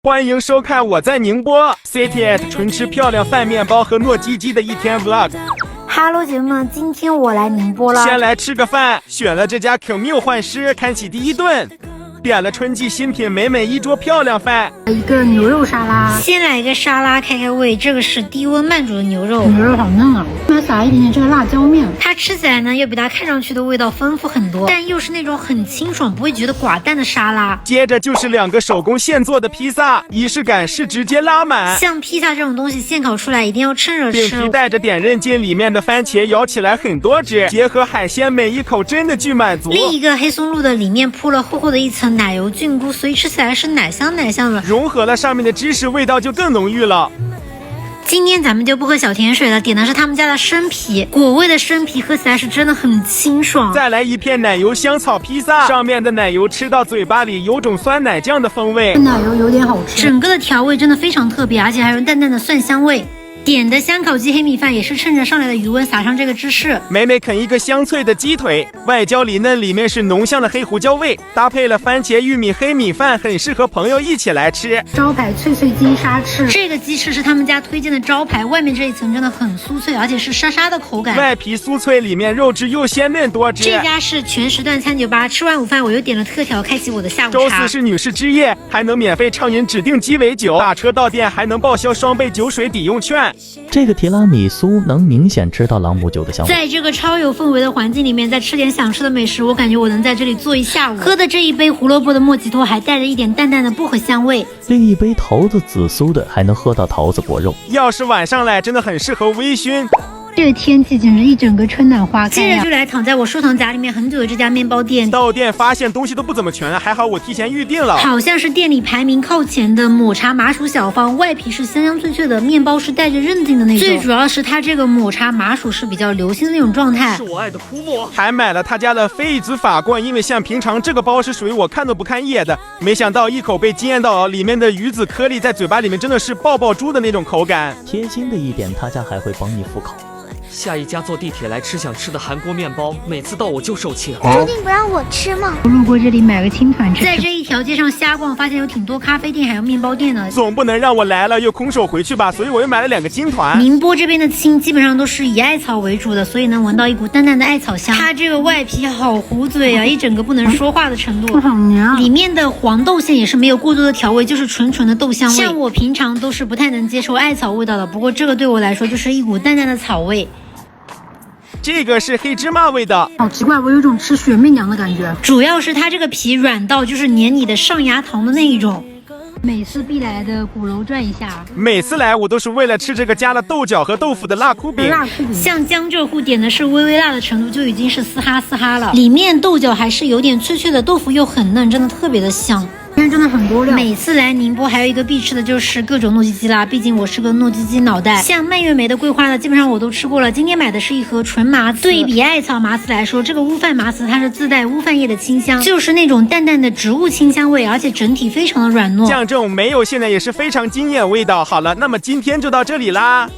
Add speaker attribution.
Speaker 1: 欢迎收看我在宁波 CTS 纯吃漂亮饭面包和糯叽叽的一天 vlog。Hello，
Speaker 2: 姐妹们，今天我来宁波了。
Speaker 1: 先来吃个饭，选了这家 Q 缪幻师，开启第一顿。点了春季新品，美美一桌漂亮饭，
Speaker 2: 一个牛肉沙拉。
Speaker 3: 先来一个沙拉开开胃，这个是低温慢煮的牛肉，
Speaker 2: 牛肉好嫩啊！再撒一点点这个辣椒面，
Speaker 3: 它吃起来呢要比它看上去的味道丰富很多，但又是那种很清爽，不会觉得寡淡的沙拉。
Speaker 1: 接着就是2个手工现做的披萨，仪式感是直接拉满。
Speaker 3: 像披萨这种东西现烤出来一定要趁热吃。
Speaker 1: 饼皮带着点韧劲，里面的番茄咬起来很多汁，结合海鲜，每一口真的巨满足。
Speaker 3: 另一个黑松露的里面铺了厚厚的一层奶油菌菇，所以吃起来是奶香奶香的，
Speaker 1: 融合了上面的芝士，味道就更浓郁了。
Speaker 3: 今天咱们就不喝小甜水了，点的是他们家的生皮，果味的生皮喝起来是真的很清爽。
Speaker 1: 再来一片奶油香草披萨，上面的奶油吃到嘴巴里有种酸奶酱的风味，
Speaker 2: 奶油有点好吃，
Speaker 3: 整个的调味真的非常特别，而且还有淡淡的蒜香味。点的香烤鸡黑米饭也是趁着上来的余温撒上这个芝士，
Speaker 1: 美美啃一个香脆的鸡腿，外焦里嫩，里面是浓香的黑胡椒味，搭配了番茄玉米黑米饭，很适合朋友一起来吃。
Speaker 2: 招牌脆脆鸡沙翅，
Speaker 3: 这个鸡翅是他们家推荐的招牌，外面这一层真的很酥脆，而且是沙沙的口感，
Speaker 1: 外皮酥脆，里面肉质又鲜嫩多汁。
Speaker 3: 这家是全时段餐酒吧，吃完午饭我又点了特调，开启我的下午茶。
Speaker 1: 周4是女士之夜，还能免费畅饮指定鸡尾酒，打车到店还能报销双倍酒水抵用券。
Speaker 4: 这个提拉米苏能明显吃到朗姆酒的香味，
Speaker 3: 在这个超有氛围的环境里面，再吃点想吃的美食，我感觉我能在这里坐一下午。喝的这一杯胡萝卜的莫吉托还带着一点淡淡的薄荷香味，
Speaker 4: 另一杯桃子紫苏的还能喝到桃子果肉。
Speaker 1: 要是晚上来，真的很适合微醺。
Speaker 2: 这个天气简直一整个春暖花开
Speaker 3: 接着就来躺在我收藏夹里面很久的这家面包店。
Speaker 1: 到店发现东西都不怎么全，还好我提前预定了。
Speaker 3: 好像是店里排名靠前的抹茶麻薯小方，外皮是香香脆脆的，面包是带着韧劲的那种。最主要是它这个抹茶麻薯是比较流心的那种状态。
Speaker 1: 是我爱的枯木。还买了他家的非子法棍，因为像平常这个包是属于我看都不看一眼的，没想到一口被惊艳到，里面的鱼子颗粒在嘴巴里面真的是爆爆珠的那种口感。
Speaker 4: 贴心的一点，他家还会帮你复烤。
Speaker 5: 下一家坐地铁来吃想吃的韩国面包，每次到我就受气。
Speaker 6: 注定不让我吃吗？
Speaker 2: 我路过这里买个青团吃。
Speaker 3: 在这一条街上瞎逛，发现有挺多咖啡店还有面包店的，
Speaker 1: 总不能让我来了又空手回去吧，所以我又买了2个金团。
Speaker 3: 宁波这边的青基本上都是以艾草为主的，所以能闻到一股淡淡的艾草香。它这个外皮好糊嘴啊，一整个不能说话的程度。
Speaker 2: 好娘！
Speaker 3: 里面的黄豆馅也是没有过多的调味，就是纯纯的豆香味。像我平常都是不太能接受艾草味道的，不过这个对我来说就是一股淡淡的草味。
Speaker 1: 这个是黑芝麻味的，
Speaker 2: 好奇怪，我有种吃雪媚娘的感觉。
Speaker 3: 主要是它这个皮软到就是粘你的上牙膛的那一种。
Speaker 2: 每次必来的鼓楼转一下，
Speaker 1: 每次来我都是为了吃这个加了豆角和豆腐的辣哭饼。
Speaker 3: 像江浙沪点的是微微辣的程度就已经是嘶哈嘶哈了，里面豆角还是有点脆脆的，豆腐又很嫩，真的特别的香。
Speaker 2: 今天真的很多料。
Speaker 3: 每次来宁波还有一个必吃的就是各种糯叽叽啦，毕竟我是个糯叽叽脑袋。像蔓越莓的桂花的基本上我都吃过了，今天买的是一盒纯麻糍。对比艾草麻糍来说，这个乌饭麻糍它是自带乌饭叶的清香，就是那种淡淡的植物清香味，而且整体非常的软糯。
Speaker 1: 像这种没有现在也是非常惊艳味道。好了，那么今天就到这里啦。